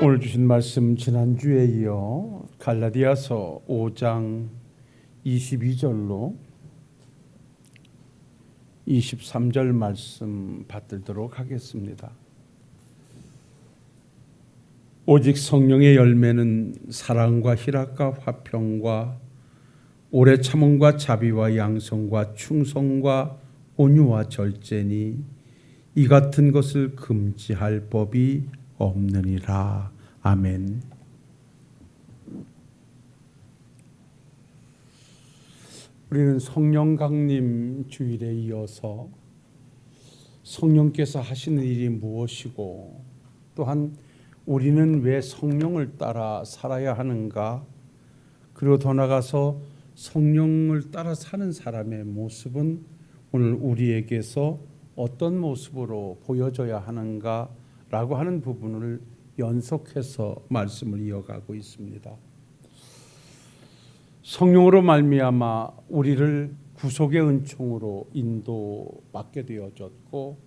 오늘 주신 말씀 지난주에 이어 갈라디아서 5장 22절로 23절 말씀 받들도록 하겠습니다. 오직 성령의 열매는 사랑과 희락과 화평과 오래 참음과 자비와 양성과 충성과 온유와 절제니 이 같은 것을 금지할 법이 없느니라. 아멘. 우리는 성령 강림 주일에 이어서 성령께서 하시는 일이 무엇이고 또한 우리는 왜 성령을 따라 살아야 하는가, 그리고 더 나아가서 성령을 따라 사는 사람의 모습은 오늘 우리에게서 어떤 모습으로 보여져야 하는가 라고 하는 부분을 연속해서 말씀을 이어가고 있습니다. 성령으로 말미암아 우리를 구속의 은총으로 인도받게 되어졌고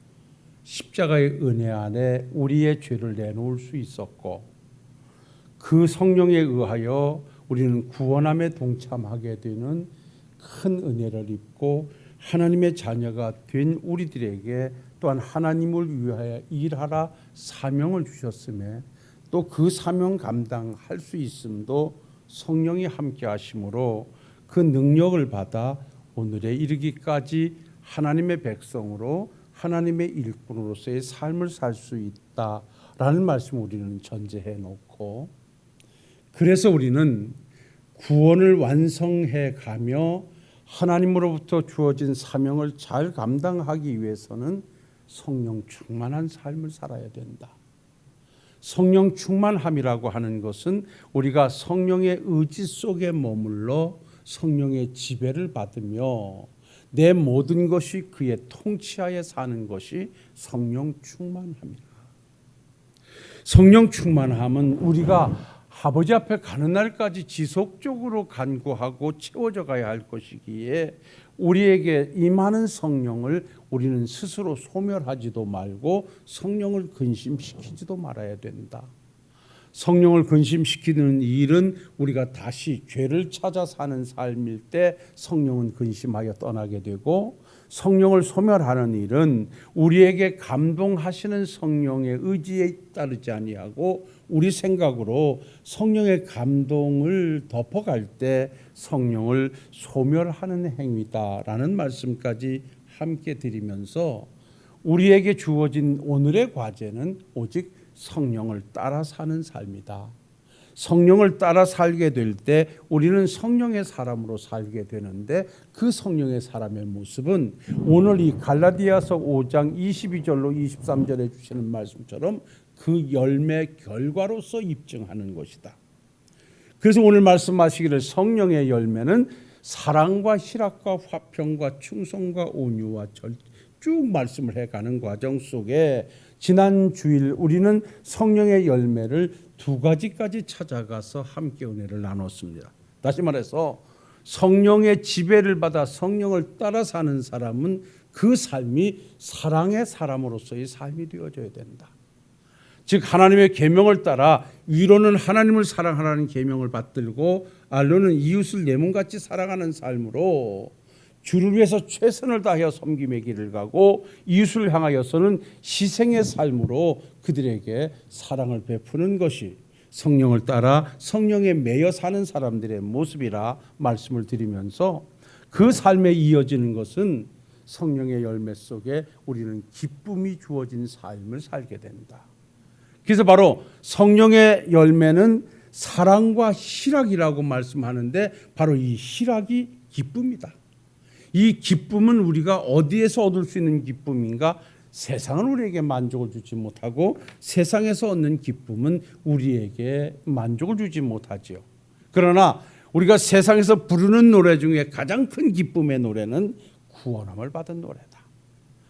십자가의 은혜 안에 우리의 죄를 내놓을 수 있었고 그 성령에 의하여 우리는 구원함에 동참하게 되는 큰 은혜를 입고 하나님의 자녀가 된 우리들에게 또한 하나님을 위하여 일하라 사명을 주셨음에 또 그 사명 감당할 수 있음도 성령이 함께 하심으로 그 능력을 받아 오늘에 이르기까지 하나님의 백성으로 하나님의 일꾼으로서의 삶을 살 수 있다라는 말씀을 우리는 전제해 놓고, 그래서 우리는 구원을 완성해 가며 하나님으로부터 주어진 사명을 잘 감당하기 위해서는 성령 충만한 삶을 살아야 된다. 성령 충만함이라고 하는 것은 우리가 성령의 의지 속에 머물러 성령의 지배를 받으며 내 모든 것이 그의 통치하에 사는 것이 성령 충만함이다. 성령 충만함은 우리가 아버지 앞에 가는 날까지 지속적으로 간구하고 채워져 가야 할 것이기에 우리에게 임하는 성령을 우리는 스스로 소멸하지도 말고 성령을 근심시키지도 말아야 된다. 성령을 근심시키는 일은 우리가 다시 죄를 찾아 사는 삶일 때 성령은 근심하여 떠나게 되고, 성령을 소멸하는 일은 우리에게 감동하시는 성령의 의지에 따르지 아니하고 우리 생각으로 성령의 감동을 덮어갈 때 성령을 소멸하는 행위다라는 말씀까지 함께 드리면서 우리에게 주어진 오늘의 과제는 오직 성령을 따라 사는 삶이다. 성령을 따라 살게 될 때 우리는 성령의 사람으로 살게 되는데 그 성령의 사람의 모습은 오늘 이 갈라디아서 5장 22절로 23절에 주시는 말씀처럼 그 열매 결과로서 입증하는 것이다. 그래서 오늘 말씀하시기를 성령의 열매는 사랑과 희락과 화평과 충성과 온유와 쭉 말씀을 해가는 과정 속에 지난 주일 우리는 성령의 열매를 두 가지까지 찾아가서 함께 은혜를 나눴습니다. 다시 말해서 성령의 지배를 받아 성령을 따라 사는 사람은 그 삶이 사랑의 사람으로서의 삶이 되어져야 된다. 즉 하나님의 계명을 따라 위로는 하나님을 사랑하라는 계명을 받들고 알로는 이웃을 내 몸같이 사랑하는 삶으로 주를 위해서 최선을 다하여 섬김의 길을 가고 이웃을 향하여서는 희생의 삶으로 그들에게 사랑을 베푸는 것이 성령을 따라 성령에 매여 사는 사람들의 모습이라 말씀을 드리면서 그 삶에 이어지는 것은 성령의 열매 속에 우리는 기쁨이 주어진 삶을 살게 된다. 그래서 바로 성령의 열매는 사랑과 희락이라고 말씀하는데 바로 이 희락이 기쁨이다. 이 기쁨은 우리가 어디에서 얻을 수 있는 기쁨인가? 세상은 우리에게 만족을 주지 못하고 세상에서 얻는 기쁨은 우리에게 만족을 주지 못하지요. 그러나 우리가 세상에서 부르는 노래 중에 가장 큰 기쁨의 노래는 구원함을 받은 노래다.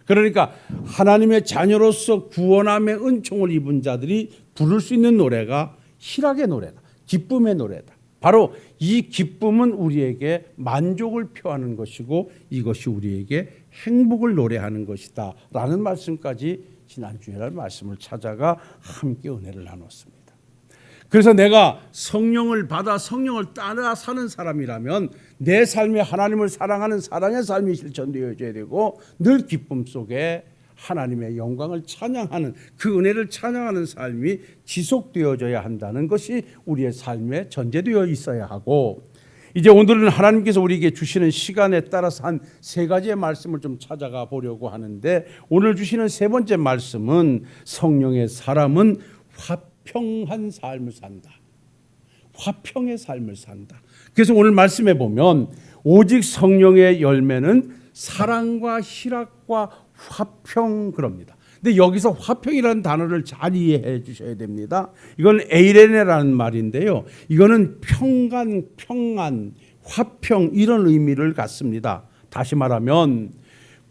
그러니까 하나님의 자녀로서 구원함의 은총을 입은 자들이 부를 수 있는 노래가 희락의 노래다. 기쁨의 노래다. 바로 이 기쁨은 우리에게 만족을 표하는 것이고 이것이 우리에게 행복을 노래하는 것이다 라는 말씀까지 지난주에 말씀을 찾아가 함께 은혜를 나눴습니다. 그래서 내가 성령을 받아 성령을 따라 사는 사람이라면 내 삶에 하나님을 사랑하는 사랑의 삶이 실천되어져야 되고 늘 기쁨 속에 하나님의 영광을 찬양하는 그 은혜를 찬양하는 삶이 지속되어져야 한다는 것이 우리의 삶에 전제되어 있어야 하고, 이제 오늘은 하나님께서 우리에게 주시는 시간에 따라서 한 세 가지의 말씀을 좀 찾아가 보려고 하는데, 오늘 주시는 세 번째 말씀은 성령의 사람은 화평한 삶을 산다. 화평의 삶을 산다. 그래서 오늘 말씀에 보면 오직 성령의 열매는 사랑과 희락과 화평 그럽니다. 근데 여기서 화평이라는 단어를 잘 이해해 주셔야 됩니다. 이건 에이레네라는 말인데요. 이거는 평간, 평안, 화평 이런 의미를 갖습니다. 다시 말하면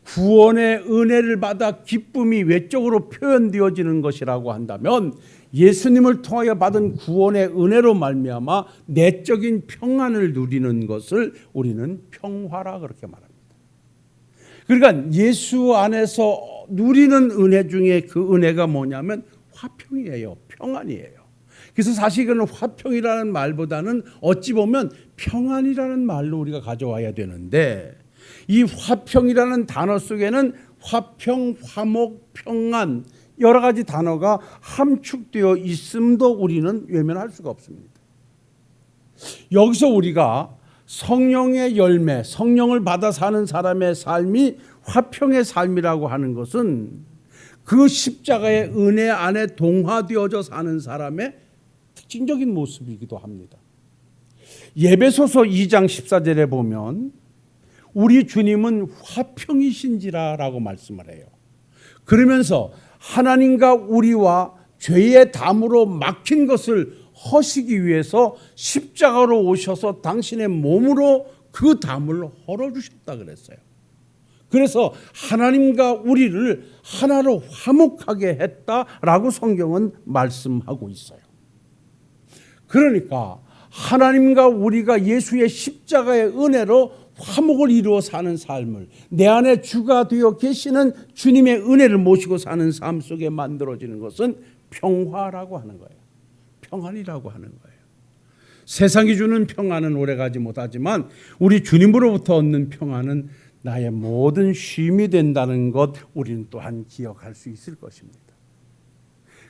구원의 은혜를 받아 기쁨이 외적으로 표현되어지는 것이라고 한다면 예수님을 통하여 받은 구원의 은혜로 말미암아 내적인 평안을 누리는 것을 우리는 평화라 그렇게 말합니다. 그러니까 예수 안에서 누리는 은혜 중에 그 은혜가 뭐냐면 화평이에요. 평안이에요. 그래서 사실 이거는 화평이라는 말보다는 어찌 보면 평안이라는 말로 우리가 가져와야 되는데, 이 화평이라는 단어 속에는 화평, 화목, 평안 여러 가지 단어가 함축되어 있음도 우리는 외면할 수가 없습니다. 여기서 우리가 성령의 열매, 성령을 받아 사는 사람의 삶이 화평의 삶이라고 하는 것은 그 십자가의 은혜 안에 동화되어져 사는 사람의 특징적인 모습이기도 합니다. 예배소서 2장 14절에 보면 우리 주님은 화평이신지라라고 말씀을 해요. 그러면서 하나님과 우리와 죄의 담으로 막힌 것을 허시기 위해서 십자가로 오셔서 당신의 몸으로 그 담을 헐어주셨다 그랬어요. 그래서 하나님과 우리를 하나로 화목하게 했다라고 성경은 말씀하고 있어요. 그러니까 하나님과 우리가 예수의 십자가의 은혜로 화목을 이루어 사는 삶을, 내 안에 주가 되어 계시는 주님의 은혜를 모시고 사는 삶 속에 만들어지는 것은 평화라고 하는 거예요. 평안이라고 하는 거예요. 세상이 주는 평안은 오래가지 못하지만 우리 주님으로부터 얻는 평안은 나의 모든 쉼이 된다는 것 우리는 또한 기억할 수 있을 것입니다.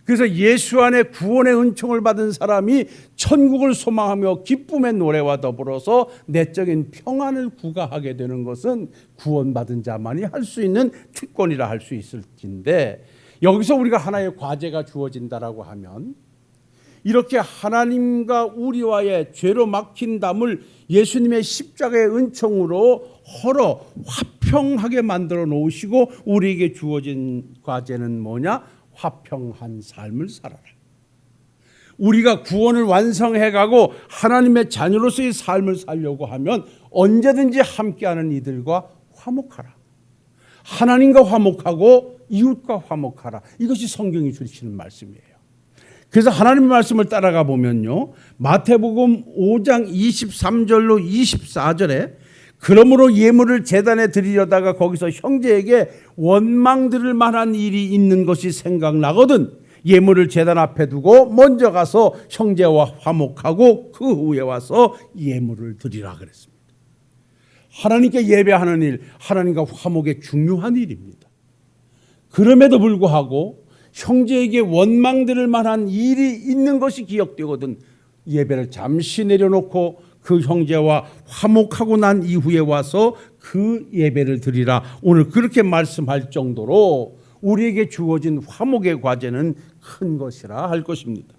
그래서 예수 안에 구원의 은총을 받은 사람이 천국을 소망하며 기쁨의 노래와 더불어서 내적인 평안을 구가하게 되는 것은 구원받은 자만이 할 수 있는 특권이라 할 수 있을진데, 여기서 우리가 하나의 과제가 주어진다라고 하면 이렇게 하나님과 우리와의 죄로 막힌 담을 예수님의 십자가의 은총으로 헐어 화평하게 만들어 놓으시고 우리에게 주어진 과제는 뭐냐? 화평한 삶을 살아라. 우리가 구원을 완성해가고 하나님의 자녀로서의 삶을 살려고 하면 언제든지 함께하는 이들과 화목하라. 하나님과 화목하고 이웃과 화목하라. 이것이 성경이 주시는 말씀이에요. 그래서 하나님의 말씀을 따라가 보면요, 마태복음 5장 23절로 24절에 그러므로 예물을 제단에 드리려다가 거기서 형제에게 원망 들을 만한 일이 있는 것이 생각나거든 예물을 제단 앞에 두고 먼저 가서 형제와 화목하고 그 후에 와서 예물을 드리라 그랬습니다. 하나님께 예배하는 일, 하나님과 화목의 중요한 일입니다. 그럼에도 불구하고 형제에게 원망 들을 만한 일이 있는 것이 기억되거든 예배를 잠시 내려놓고 그 형제와 화목하고 난 이후에 와서 그 예배를 드리라. 오늘 그렇게 말씀할 정도로 우리에게 주어진 화목의 과제는 큰 것이라 할 것입니다.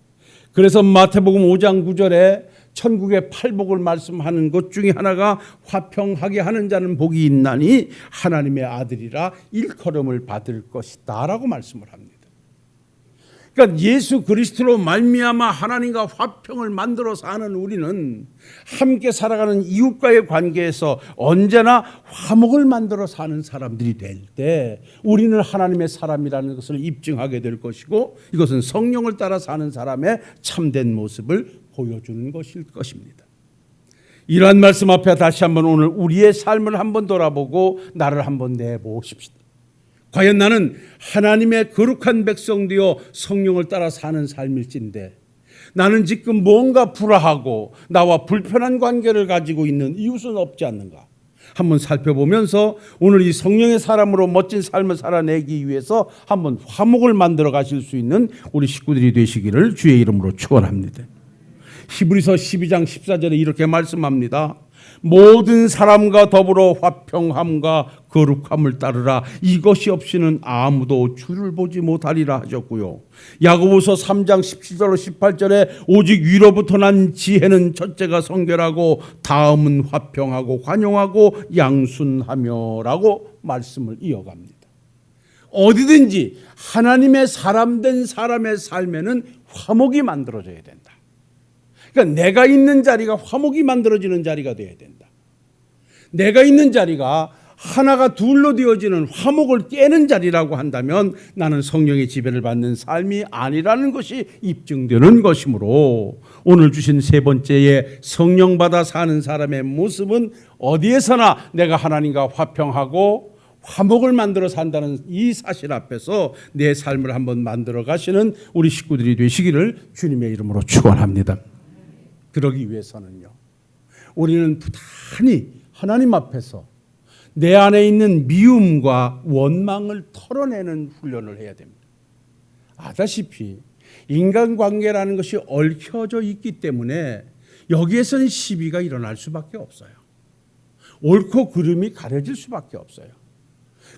그래서 마태복음 5장 9절에 천국의 팔복을 말씀하는 것 중에 하나가 화평하게 하는 자는 복이 있나니 하나님의 아들이라 일컬음을 받을 것이다 라고 말씀을 합니다. 그러니까 예수 그리스도로 말미암아 하나님과 화평을 만들어 사는 우리는 함께 살아가는 이웃과의 관계에서 언제나 화목을 만들어 사는 사람들이 될 때 우리는 하나님의 사람이라는 것을 입증하게 될 것이고, 이것은 성령을 따라 사는 사람의 참된 모습을 보여주는 것일 것입니다. 이러한 말씀 앞에 다시 한번 오늘 우리의 삶을 한번 돌아보고 나를 한번 내보십시다. 과연 나는 하나님의 거룩한 백성 되어 성령을 따라 사는 삶일진데 나는 지금 뭔가 불화하고 나와 불편한 관계를 가지고 있는 이웃은 없지 않는가? 한번 살펴보면서 오늘 이 성령의 사람으로 멋진 삶을 살아내기 위해서 한번 화목을 만들어 가실 수 있는 우리 식구들이 되시기를 주의 이름으로 축원합니다. 히브리서 12장 14절에 이렇게 말씀합니다. 모든 사람과 더불어 화평함과 거룩함을 따르라. 이것이 없이는 아무도 주를 보지 못하리라 하셨고요. 야고보서 3장 17절로 18절에 오직 위로부터 난 지혜는 첫째가 성결하고 다음은 화평하고 관용하고 양순하며라고 말씀을 이어갑니다. 어디든지 하나님의 사람 된 사람의 삶에는 화목이 만들어져야 된다. 그러니까 내가 있는 자리가 화목이 만들어지는 자리가 되어야 된다. 내가 있는 자리가 하나가 둘로 되어지는 화목을 깨는 자리라고 한다면 나는 성령의 지배를 받는 삶이 아니라는 것이 입증되는 것이므로 오늘 주신 세 번째의 성령 받아 사는 사람의 모습은 어디에서나 내가 하나님과 화평하고 화목을 만들어 산다는 이 사실 앞에서 내 삶을 한번 만들어 가시는 우리 식구들이 되시기를 주님의 이름으로 축원합니다. 그러기 위해서는요, 우리는 부단히 하나님 앞에서 내 안에 있는 미움과 원망을 털어내는 훈련을 해야 됩니다. 아다시피 인간관계라는 것이 얽혀져 있기 때문에 여기에서는 시비가 일어날 수밖에 없어요. 옳고 그름이 가려질 수밖에 없어요.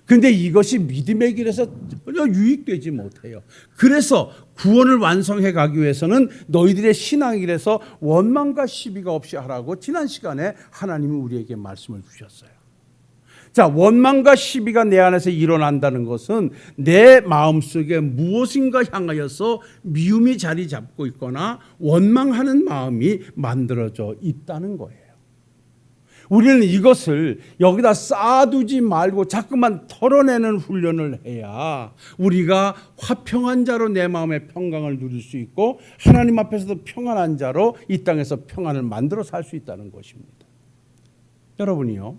그런데 이것이 믿음의 길에서 전혀 유익되지 못해요. 그래서 구원을 완성해 가기 위해서는 너희들의 신앙의 길에서 원망과 시비가 없이 하라고 지난 시간에 하나님이 우리에게 말씀을 주셨어요. 자, 원망과 시비가 내 안에서 일어난다는 것은 내 마음속에 무엇인가 향하여서 미움이 자리 잡고 있거나 원망하는 마음이 만들어져 있다는 거예요. 우리는 이것을 여기다 쌓아두지 말고 자꾸만 털어내는 훈련을 해야 우리가 화평한 자로 내 마음의 평강을 누릴 수 있고 하나님 앞에서도 평안한 자로 이 땅에서 평안을 만들어 살 수 있다는 것입니다. 여러분이요,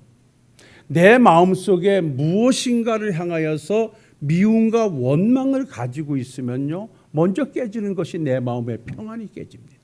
내 마음속에 무엇인가를 향하여서 미움과 원망을 가지고 있으면요, 먼저 깨지는 것이 내 마음의 평안이 깨집니다.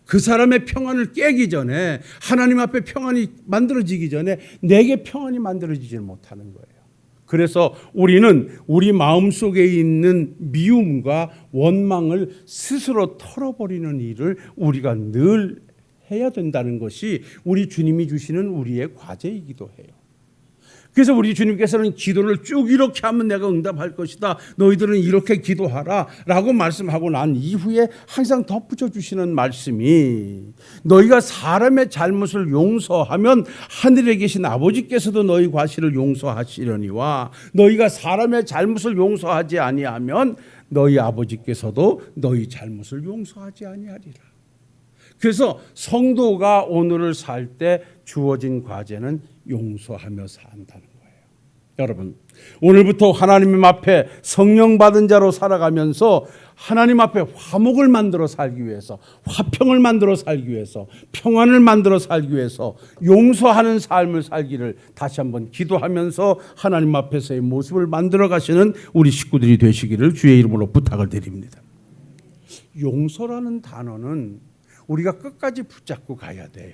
그 사람의 평안을 깨기 전에, 하나님 앞에 평안이 만들어지기 전에 내게 평안이 만들어지지 못하는 거예요. 그래서 우리는 우리 마음속에 있는 미움과 원망을 스스로 털어버리는 일을 우리가 늘 해야 된다는 것이 우리 주님이 주시는 우리의 과제이기도 해요. 그래서 우리 주님께서는 기도를 쭉 이렇게 하면 내가 응답할 것이다, 너희들은 이렇게 기도하라 라고 말씀하고 난 이후에 항상 덧붙여 주시는 말씀이, 너희가 사람의 잘못을 용서하면 하늘에 계신 아버지께서도 너희 과실을 용서하시려니와 너희가 사람의 잘못을 용서하지 아니하면 너희 아버지께서도 너희 잘못을 용서하지 아니하리라. 그래서 성도가 오늘을 살 때 주어진 과제는 용서하며 산다는 거예요. 여러분, 오늘부터 하나님 앞에 성령 받은 자로 살아가면서 하나님 앞에 화목을 만들어 살기 위해서, 화평을 만들어 살기 위해서, 평안을 만들어 살기 위해서 용서하는 삶을 살기를 다시 한번 기도하면서 하나님 앞에서의 모습을 만들어 가시는 우리 식구들이 되시기를 주의 이름으로 부탁을 드립니다. 용서라는 단어는 우리가 끝까지 붙잡고 가야 돼요.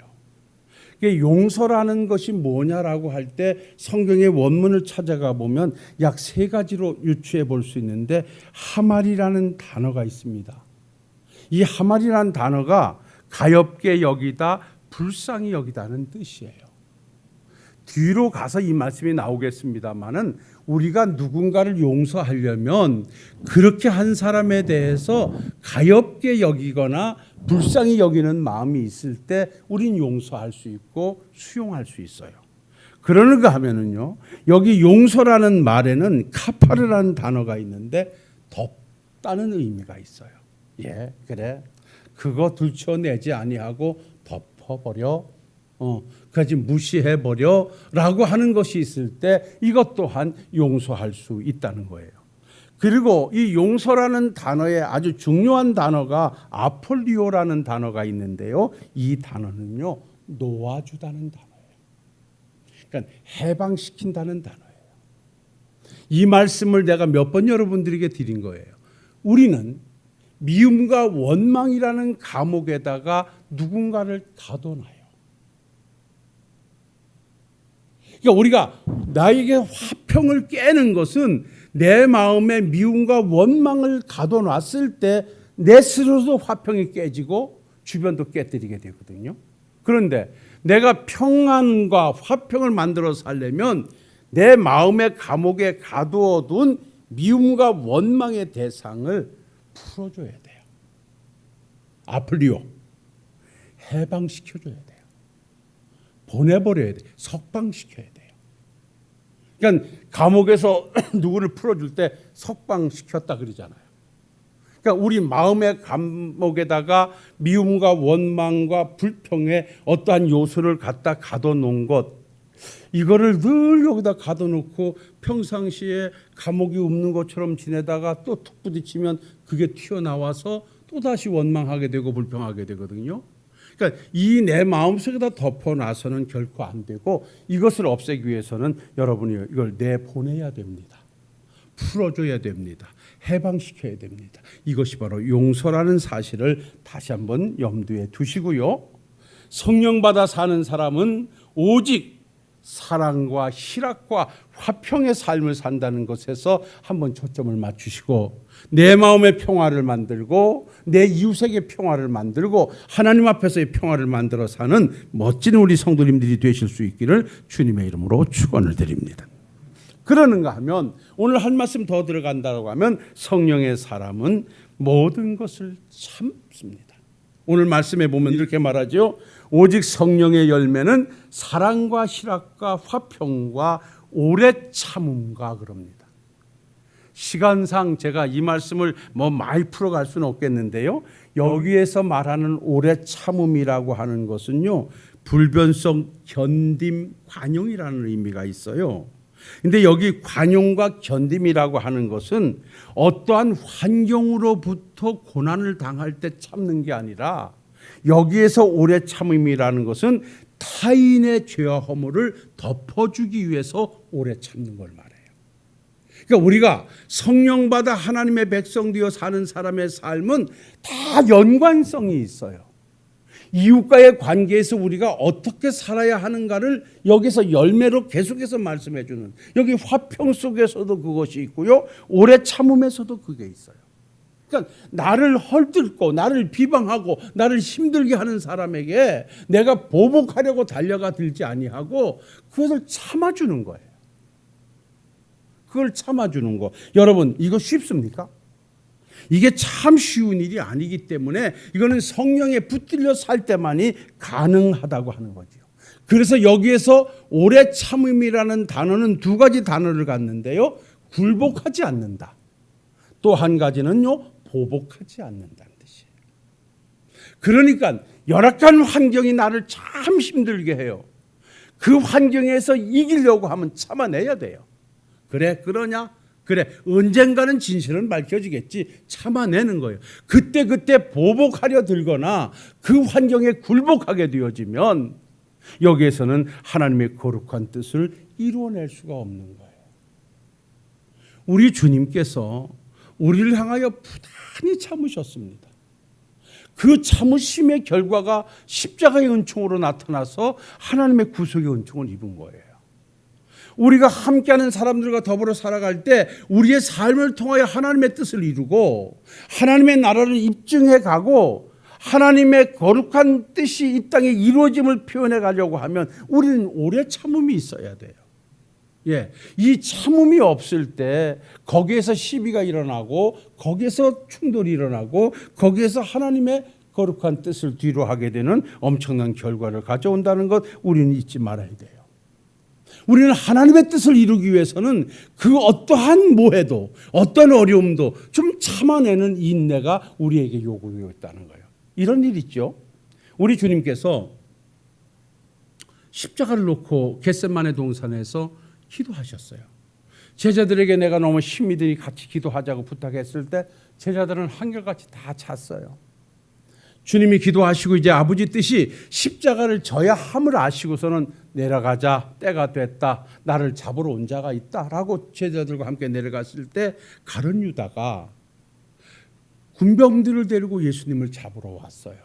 용서라는 것이 뭐냐라고 할 때 성경의 원문을 찾아가 보면 약 세 가지로 유추해 볼 수 있는데, 하말이라는 단어가 있습니다. 이 하말이라는 단어가 가엾게 여기다, 불쌍히 여기다는 뜻이에요. 뒤로 가서 이 말씀이 나오겠습니다만은 우리가 누군가를 용서하려면 그렇게 한 사람에 대해서 가엾게 여기거나 불쌍히 여기는 마음이 있을 때 우린 용서할 수 있고 수용할 수 있어요. 그러는가 하면은요, 여기 용서라는 말에는 카파르라는 단어가 있는데 덮다는 의미가 있어요. 예, 그래, 그거 들춰내지 아니하고 덮어버려, 그까지 무시해버려 라고 하는 것이 있을 때 이것 또한 용서할 수 있다는 거예요. 그리고 이 용서라는 단어에 아주 중요한 단어가 아폴리오라는 단어가 있는데요, 이 단어는요, 놓아주다는 단어예요. 그러니까 해방시킨다는 단어예요. 이 말씀을 내가 몇 번 여러분들에게 드린 거예요. 우리는 미움과 원망이라는 감옥에다가 누군가를 가둬놔요. 그러니까 우리가 나에게 화평을 깨는 것은 내 마음에 미움과 원망을 가둬놨을 때 내 스스로도 화평이 깨지고 주변도 깨뜨리게 되거든요. 그런데 내가 평안과 화평을 만들어 살려면 내 마음의 감옥에 가두어둔 미움과 원망의 대상을 풀어줘야 돼요. 아플리오 해방시켜줘야 돼요. 보내버려야 돼요. 석방시켜야 돼요. 그러니까 감옥에서 누구를 풀어줄 때 석방시켰다 그러잖아요. 그러니까 우리 마음의 감옥에다가 미움과 원망과 불평의 어떠한 요소를 갖다 가둬놓은 것, 이거를 늘 여기다 가둬놓고 평상시에 감옥이 없는 것처럼 지내다가 또 툭 부딪히면 그게 튀어나와서 또다시 원망하게 되고 불평하게 되거든요. 그러니까 이 내 마음속에다 덮어놔서는 결코 안 되고, 이것을 없애기 위해서는 여러분이 이걸 내보내야 됩니다. 풀어줘야 됩니다. 해방시켜야 됩니다. 이것이 바로 용서라는 사실을 다시 한번 염두에 두시고요. 성령 받아 사는 사람은 오직 사랑과 희락과 화평의 삶을 산다는 것에서 한번 초점을 맞추시고, 내 마음의 평화를 만들고 내 이웃에게 평화를 만들고 하나님 앞에서의 평화를 만들어 사는 멋진 우리 성도님들이 되실 수 있기를 주님의 이름으로 축원을 드립니다. 그러는가 하면 오늘 한 말씀 더 들어간다고 하면 성령의 사람은 모든 것을 참습니다. 오늘 말씀에 보면 이렇게 말하죠. 오직 성령의 열매는 사랑과 희락과 화평과 오래 참음과 그럽니다. 시간상 제가 이 말씀을 많이 풀어갈 수는 없겠는데요. 여기에서 말하는 오래 참음이라고 하는 것은요, 불변성 견딤 관용이라는 의미가 있어요. 근데 여기 관용과 견딤이라고 하는 것은 어떠한 환경으로부터 고난을 당할 때 참는 게 아니라, 여기에서 오래 참음이라는 것은 타인의 죄와 허물을 덮어주기 위해서 오래 참는 걸 말해요. 그러니까 우리가 성령 받아 하나님의 백성 되어 사는 사람의 삶은 다 연관성이 있어요. 이웃과의 관계에서 우리가 어떻게 살아야 하는가를 여기서 열매로 계속해서 말씀해 주는, 여기 화평 속에서도 그것이 있고요, 오래 참음에서도 그게 있어요. 그러니까 나를 헐뜯고 나를 비방하고 나를 힘들게 하는 사람에게 내가 보복하려고 달려가 들지 아니하고 그것을 참아주는 거예요. 그걸 참아주는 거. 여러분, 이거 쉽습니까? 이게 참 쉬운 일이 아니기 때문에 이거는 성령에 붙들려 살 때만이 가능하다고 하는 거죠. 그래서 여기에서 오래 참음이라는 단어는 두 가지 단어를 갖는데요. 굴복하지 않는다. 또 한 가지는요, 보복하지 않는다는 뜻이에요. 그러니까 열악한 환경이 나를 참 힘들게 해요. 그 환경에서 이기려고 하면 참아내야 돼요. 그래, 그러냐? 그래, 언젠가는 진실은 밝혀지겠지. 참아내는 거예요. 그때 보복하려 들거나 그 환경에 굴복하게 되어지면 여기에서는 하나님의 거룩한 뜻을 이루어낼 수가 없는 거예요. 우리 주님께서 우리를 향하여 부단히 참으셨습니다. 그 참으심의 결과가 십자가의 은총으로 나타나서 하나님의 구속의 은총을 입은 거예요. 우리가 함께하는 사람들과 더불어 살아갈 때 우리의 삶을 통하여 하나님의 뜻을 이루고 하나님의 나라를 입증해 가고 하나님의 거룩한 뜻이 이 땅에 이루어짐을 표현해 가려고 하면 우리는 오래 참음이 있어야 돼요. 예, 이 참음이 없을 때 거기에서 시비가 일어나고 거기에서 충돌이 일어나고 거기에서 하나님의 거룩한 뜻을 뒤로 하게 되는 엄청난 결과를 가져온다는 것 우리는 잊지 말아야 돼요. 우리는 하나님의 뜻을 이루기 위해서는 그 어떠한 모해도 어떤 어려움도 좀 참아내는 인내가 우리에게 요구되어 있다는 거예요. 이런 일 있죠. 우리 주님께서 십자가를 놓고 겟세마네 동산에서 기도하셨어요. 제자들에게 내가 너무 힘이 드니 같이 기도하자고 부탁했을 때 제자들은 한결같이 다 찼어요. 주님이 기도하시고 이제 아버지 뜻이 십자가를 져야 함을 아시고서는 내려가자, 때가 됐다, 나를 잡으러 온 자가 있다라고 제자들과 함께 내려갔을 때 가룟 유다가 군병들을 데리고 예수님을 잡으러 왔어요.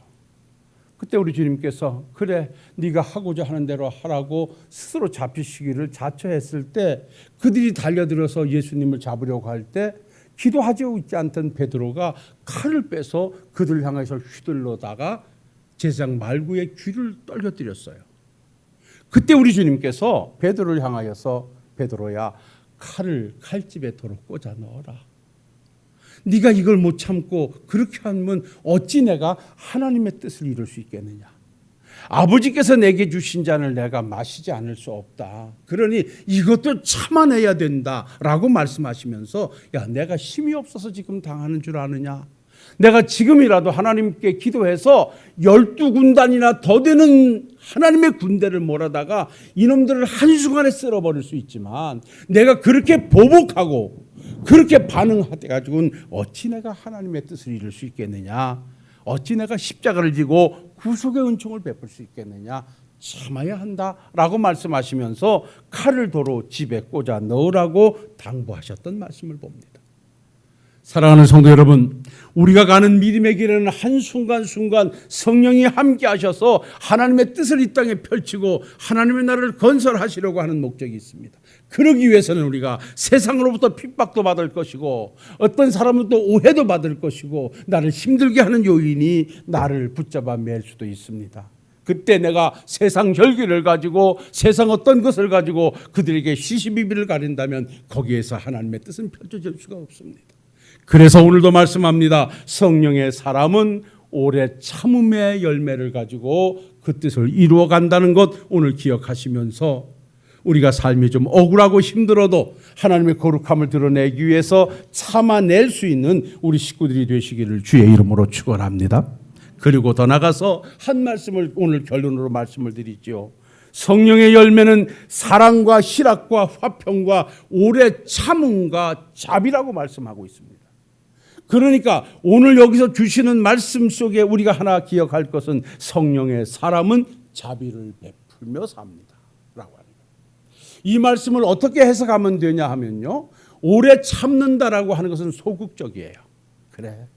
그때 우리 주님께서 그래 네가 하고자 하는 대로 하라고 스스로 잡히시기를 자처했을 때 그들이 달려들어서 예수님을 잡으려고 할 때 기도하지 있지 않던 베드로가 칼을 빼서 그들 향해서 휘둘러다가 제사장 말구의 귀를 떨려뜨렸어요. 그때 우리 주님께서 베드로를 향하여서 베드로야 칼을 칼집에 도로 꽂아 넣어라. 네가 이걸 못 참고 그렇게 하면 어찌 내가 하나님의 뜻을 이룰 수 있겠느냐. 아버지께서 내게 주신 잔을 내가 마시지 않을 수 없다. 그러니 이것도 참아내야 된다라고 말씀하시면서 야 내가 힘이 없어서 지금 당하는 줄 아느냐. 내가 지금이라도 하나님께 기도해서 12군단이나 더 되는 하나님의 군대를 몰아다가 이놈들을 한순간에 쓸어버릴 수 있지만 내가 그렇게 보복하고 그렇게 반응해가지고는 어찌 내가 하나님의 뜻을 이룰 수 있겠느냐. 어찌 내가 십자가를 지고 구속의 은총을 베풀 수 있겠느냐. 참아야 한다라고 말씀하시면서 칼을 도로 집에 꽂아 넣으라고 당부하셨던 말씀을 봅니다. 사랑하는 성도 여러분, 우리가 가는 믿음의 길에는 한순간순간 성령이 함께 하셔서 하나님의 뜻을 이 땅에 펼치고 하나님의 나라를 건설하시려고 하는 목적이 있습니다. 그러기 위해서는 우리가 세상으로부터 핍박도 받을 것이고 어떤 사람은 또 오해도 받을 것이고 나를 힘들게 하는 요인이 나를 붙잡아 맬 수도 있습니다. 그때 내가 세상 혈기를 가지고 세상 어떤 것을 가지고 그들에게 시시비비를 가린다면 거기에서 하나님의 뜻은 펼쳐질 수가 없습니다. 그래서 오늘도 말씀합니다. 성령의 사람은 오래 참음의 열매를 가지고 그 뜻을 이루어 간다는 것 오늘 기억하시면서 우리가 삶이 좀 억울하고 힘들어도 하나님의 거룩함을 드러내기 위해서 참아낼 수 있는 우리 식구들이 되시기를 주의 이름으로 축원합니다. 그리고 더 나가서 한 말씀을 오늘 결론으로 말씀을 드리죠. 성령의 열매는 사랑과 희락과 화평과 오래 참음과 자비라고 말씀하고 있습니다. 그러니까 오늘 여기서 주시는 말씀 속에 우리가 하나 기억할 것은 성령의 사람은 자비를 베풀며 삽니다 라고 하는 거예요. 이 말씀을 어떻게 해석하면 되냐 하면요, 오래 참는다라고 하는 것은 소극적이에요. 그래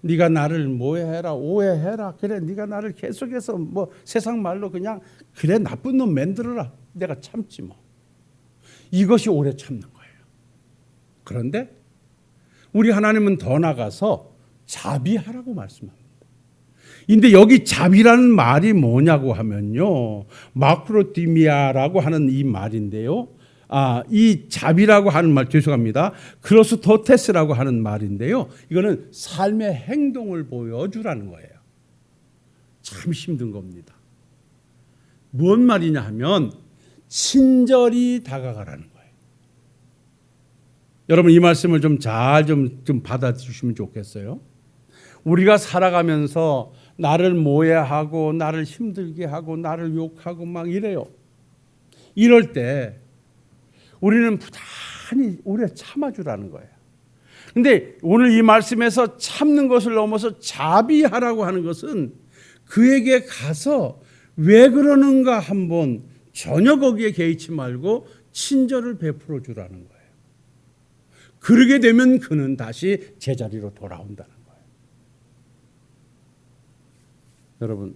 네가 나를 모해해라 오해해라 그래 네가 나를 계속해서 뭐 세상 말로 그냥 그래 나쁜 놈 만들어라 내가 참지 뭐, 이것이 오래 참는 거예요. 그런데 우리 하나님은 더 나가서 자비하라고 말씀합니다. 근데 여기 자비라는 말이 뭐냐고 하면요, 마크로디미아라고 하는 이 말인데요. 이 자비라고 하는 말 죄송합니다. 크로스토테스라고 하는 말인데요. 이거는 삶의 행동을 보여주라는 거예요. 참 힘든 겁니다. 무슨 말이냐 하면 친절히 다가가라는 거예요. 여러분 이 말씀을 좀 잘 좀 받아주시면 좋겠어요. 우리가 살아가면서 나를 모해하고 나를 힘들게 하고 나를 욕하고 막 이래요. 이럴 때 우리는 부단히 오래 참아주라는 거예요. 근데 오늘 이 말씀에서 참는 것을 넘어서 자비하라고 하는 것은 그에게 가서 왜 그러는가 한번 전혀 거기에 개의치 말고 친절을 베풀어 주라는 거예요. 그러게 되면 그는 다시 제자리로 돌아온다는 거예요. 여러분,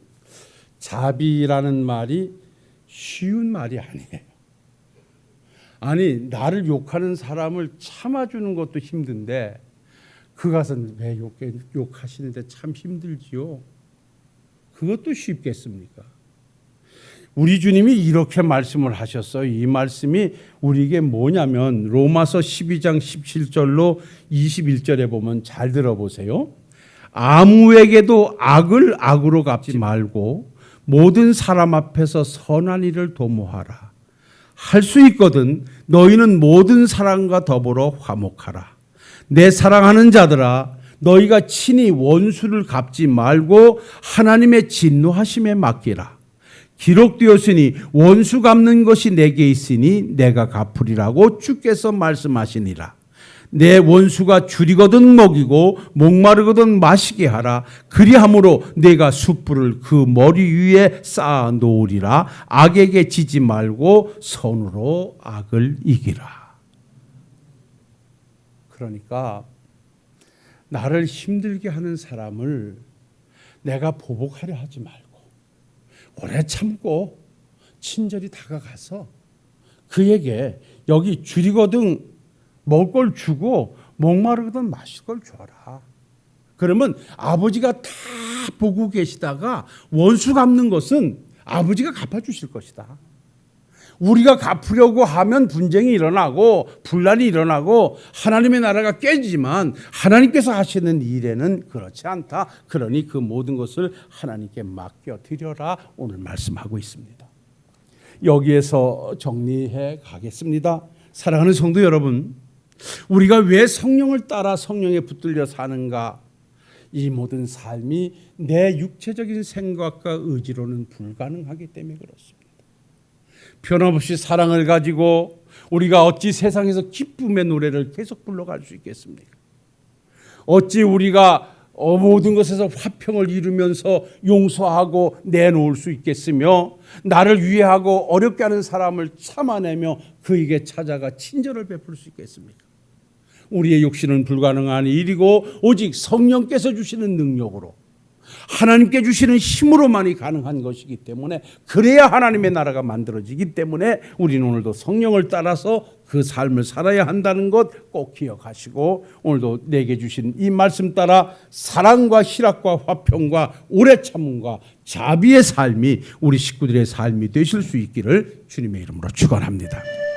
자비라는 말이 쉬운 말이 아니에요. 아니, 나를 욕하는 사람을 참아주는 것도 힘든데 그 가서는 왜 욕하시는데 참 힘들지요. 그것도 쉽겠습니까? 우리 주님이 이렇게 말씀을 하셨어요. 이 말씀이 우리에게 뭐냐면 로마서 12장 17절로 21절에 보면 잘 들어보세요. 아무에게도 악을 악으로 갚지 말고 모든 사람 앞에서 선한 일을 도모하라. 할 수 있거든 너희는 모든 사람과 더불어 화목하라. 내 사랑하는 자들아 너희가 친히 원수를 갚지 말고 하나님의 진노하심에 맡기라. 기록되었으니 원수 갚는 것이 내게 있으니 내가 갚으리라고 주께서 말씀하시니라. 내 원수가 줄이거든 먹이고 목마르거든 마시게 하라. 그리함으로 내가 숯불을 그 머리 위에 쌓아 놓으리라. 악에게 지지 말고 선으로 악을 이기라. 그러니까 나를 힘들게 하는 사람을 내가 보복하려 하지 말고 오래 참고 친절히 다가가서 그에게 여기 줄이거든 먹을 걸 주고 목마르거든 마실 걸 줘라. 그러면 아버지가 다 보고 계시다가 원수 갚는 것은 아버지가 갚아주실 것이다. 우리가 갚으려고 하면 분쟁이 일어나고 분란이 일어나고 하나님의 나라가 깨지지만 하나님께서 하시는 일에는 그렇지 않다. 그러니 그 모든 것을 하나님께 맡겨드려라. 오늘 말씀하고 있습니다. 여기에서 정리해 가겠습니다. 사랑하는 성도 여러분, 우리가 왜 성령을 따라 성령에 붙들려 사는가? 이 모든 삶이 내 육체적인 생각과 의지로는 불가능하기 때문에 그렇습니다. 변함없이 사랑을 가지고 우리가 어찌 세상에서 기쁨의 노래를 계속 불러갈 수 있겠습니까? 어찌 우리가 모든 것에서 화평을 이루면서 용서하고 내놓을 수 있겠으며 나를 위해하고 어렵게 하는 사람을 참아내며 그에게 찾아가 친절을 베풀 수 있겠습니까? 우리의 욕심은 불가능한 일이고 오직 성령께서 주시는 능력으로 하나님께 주시는 힘으로만이 가능한 것이기 때문에 그래야 하나님의 나라가 만들어지기 때문에 우리는 오늘도 성령을 따라서 그 삶을 살아야 한다는 것 꼭 기억하시고 오늘도 내게 주신 이 말씀 따라 사랑과 희락과 화평과 오래 참음과 자비의 삶이 우리 식구들의 삶이 되실 수 있기를 주님의 이름으로 축원합니다.